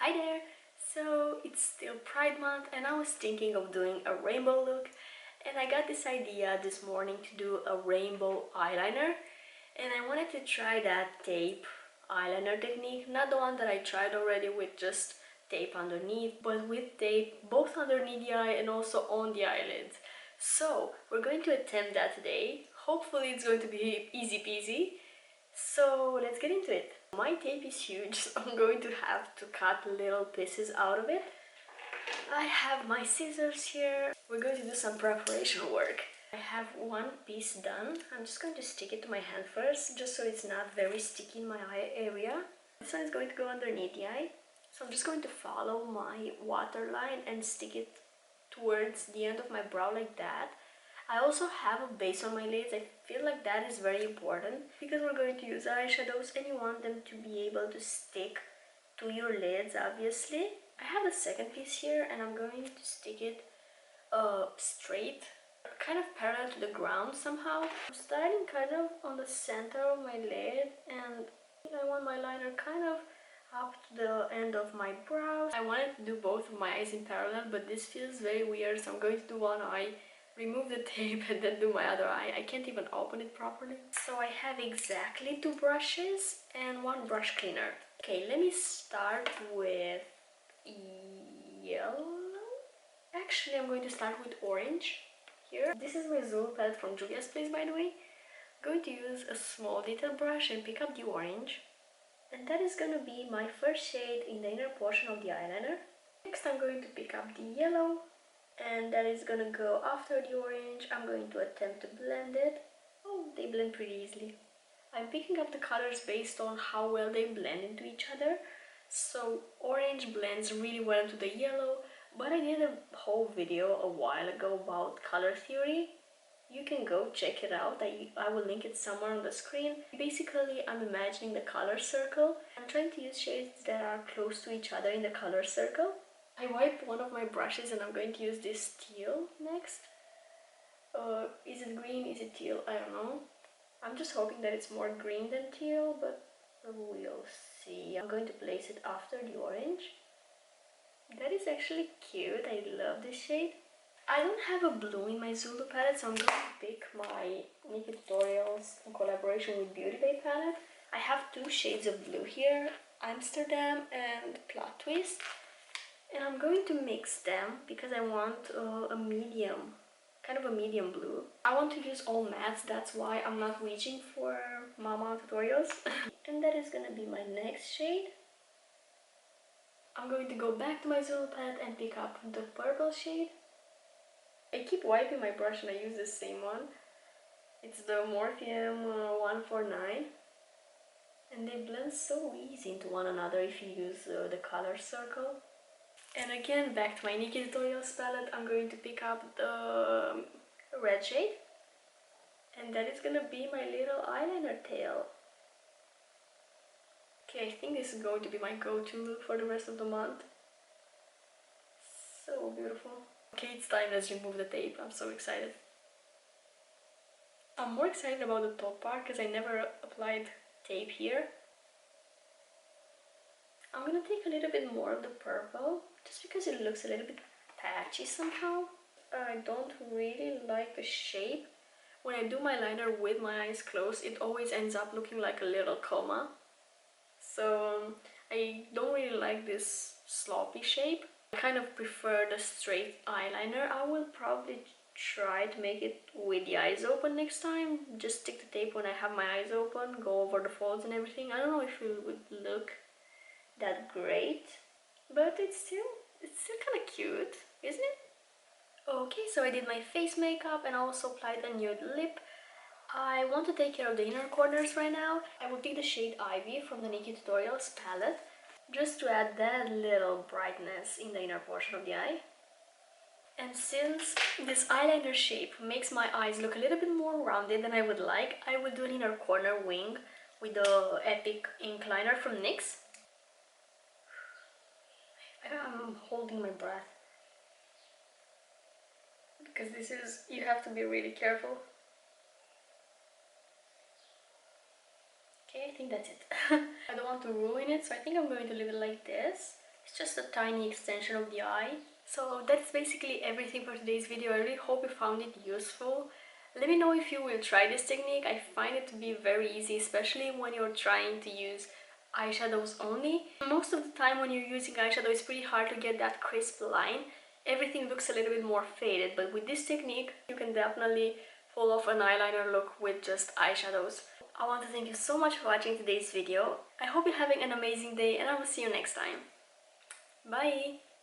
Hi there! So it's still Pride Month and I was thinking of doing a rainbow look, and I got this idea this morning to do a rainbow eyeliner, and I wanted to try that tape eyeliner technique, not the one that I tried already with just tape underneath, but with tape both underneath the eye and also on the eyelids. So we're going to attempt that today. Hopefully it's going to be easy peasy. So let's get into it. My tape is huge, so I'm going to have to cut little pieces out of it. I have my scissors here. We're going to do some preparation work. I have one piece done. I'm just going to stick it to my hand first, just so it's not very sticky in my eye area. This one is going to go underneath the eye. So I'm just going to follow my waterline and stick it towards the end of my brow like that. I also have a base on my lids. I feel like that is very important because we're going to use eyeshadows and you want them to be able to stick to your lids, obviously. I have the second piece here and I'm going to stick it straight, kind of parallel to the ground somehow. I'm starting kind of on the center of my lid and I want my liner kind of up to the end of my brows. I wanted to do both of my eyes in parallel, but this feels very weird, so I'm going to do one eye, remove the tape, and then do my other eye. I can't even open it properly. So I have exactly 2 brushes and 1 brush cleaner. Okay, let me start with yellow. Actually, I'm going to start with orange here. This is my Zulu palette from Juvia's place, by the way. I'm going to use a small detail brush and pick up the orange. And that is gonna be my first shade in the inner portion of the eyeliner. Next, I'm going to pick up the yellow, and that is gonna go after the orange. I'm going to attempt to blend it. Oh, they blend pretty easily. I'm picking up the colors based on how well they blend into each other. So orange blends really well into the yellow, but I did a whole video a while ago about color theory. You can go check it out. I will link it somewhere on the screen. Basically, I'm imagining the color circle. I'm trying to use shades that are close to each other in the color circle. I wiped one of my brushes and I'm going to use this teal next. Is it green? Is it teal? I don't know. I'm just hoping that it's more green than teal, but we'll see. I'm going to place it after the orange. That is actually cute. I love this shade. I don't have a blue in my Zulu palette, so I'm going to pick my NikkieTutorials in collaboration with BeautyBay palette. I have 2 shades of blue here, Amsterdam and Plot Twist. And I'm going to mix them because I want a medium, kind of a medium blue. I want to use all mattes, that's why I'm not reaching for Mama Tutorials. And that is going to be my next shade. I'm going to go back to my Zulu palette and pick up the purple shade. I keep wiping my brush and I use the same one. It's the Morpheum 149. And they blend so easy into one another if you use the color circle. And again, back to my NikkieTutorials palette, I'm going to pick up the red shade. And that is gonna be my little eyeliner tail. Okay, I think this is going to be my go-to look for the rest of the month. So beautiful. Okay, it's time. Let's remove the tape. I'm so excited. I'm more excited about the top part because I never applied tape here. I'm gonna take a little bit more of the purple just because it looks a little bit patchy somehow. I don't really like the shape. When I do my liner with my eyes closed, it always ends up looking like a little coma. So I don't really like this sloppy shape. I kind of prefer the straight eyeliner. I will probably try to make it with the eyes open next time. Just stick the tape when I have my eyes open, go over the folds and everything. I don't know if it would look that great, but it's still kind of cute, isn't it? Okay, so I did my face makeup and I also applied a nude lip. I want to take care of the inner corners right now. I will pick the shade Ivy from the NikkieTutorials palette just to add that little brightness in the inner portion of the eye. And since this eyeliner shape makes my eyes look a little bit more rounded than I would like, I will do an inner corner wing with the Epic ink liner from NYX. I'm holding my breath because you have to be really careful. Okay, I think that's it. I don't want to ruin it, so I think I'm going to leave it like this. just a tiny extension of the eye. So that's basically everything for today's video. I really hope you found it useful. Let me know if you will try this technique. I find it to be very easy, especially when you're trying to use eyeshadows only. Most of the time when you're using eyeshadow, it's pretty hard to get that crisp line. Everything looks a little bit more faded, but with this technique, you can definitely pull off an eyeliner look with just eyeshadows. I want to thank you so much for watching today's video. I hope you're having an amazing day, and I will see you next time. Bye!